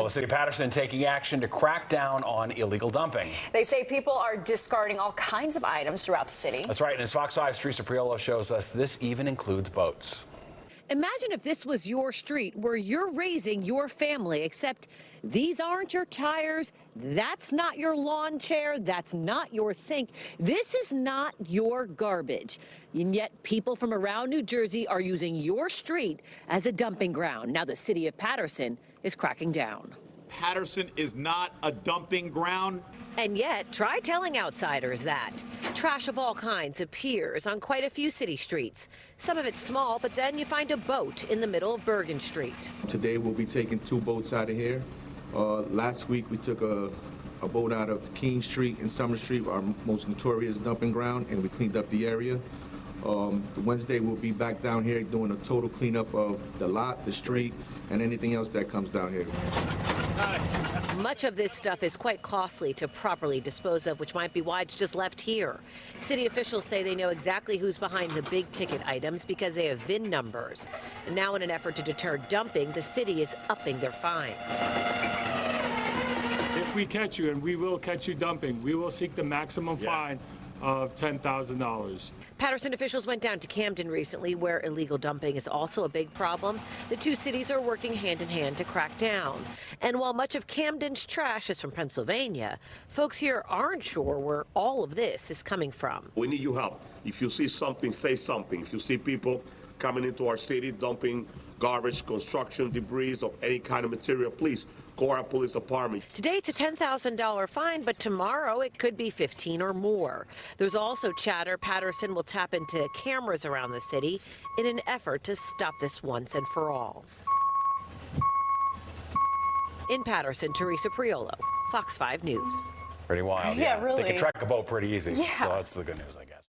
Well, the city of Patterson taking action to crack down on illegal dumping. They say people are discarding all kinds of items throughout the city. That's right. And as Fox 5's Teresa Priolo shows us, this even includes boats. Imagine if this was your street where you're raising your family, except these aren't your tires, that's not your lawn chair, that's not your sink, this is not your garbage. And yet people from around New Jersey are using your street as a dumping ground. Now the city of Patterson is cracking down. Patterson is not a dumping ground. And yet, try telling outsiders that. Trash of all kinds appears on quite a few city streets. Some of it's small, but then you find a boat in the middle of Bergen Street. Today we'll be taking 2 boats out of here. Last week we took a boat out of King Street and Summer Street, our most notorious dumping ground, and we cleaned up the area. Wednesday we'll be back down here doing a total cleanup of the lot, the street, and anything else that comes down here. Much of this stuff is quite costly to properly dispose of, which might be why it's just left here. City officials say they know exactly who's behind the big ticket items because they have VIN numbers. And now in an effort to deter dumping, the city is upping their fines. If we catch you, and we will catch you dumping, we will seek the maximum fine of $10,000. Patterson officials went down to Camden recently, where illegal dumping is also a big problem. The two cities are working hand in hand to crack down. And while much of Camden's trash is from Pennsylvania, folks here aren't sure where all of this is coming from. We need your help. If you see something, say something. If you see people coming into our city dumping garbage, construction debris of any kind of material, please call our police department. Today it's a $10,000 fine, but tomorrow it could be 15 or more. There's also chatter Patterson will tap into cameras around the city in an effort to stop this once and for all. In Patterson, Teresa Priolo, Fox 5 News. Pretty wild. Yeah, really. They can track a boat pretty easy. Yeah. So that's the good news, I guess.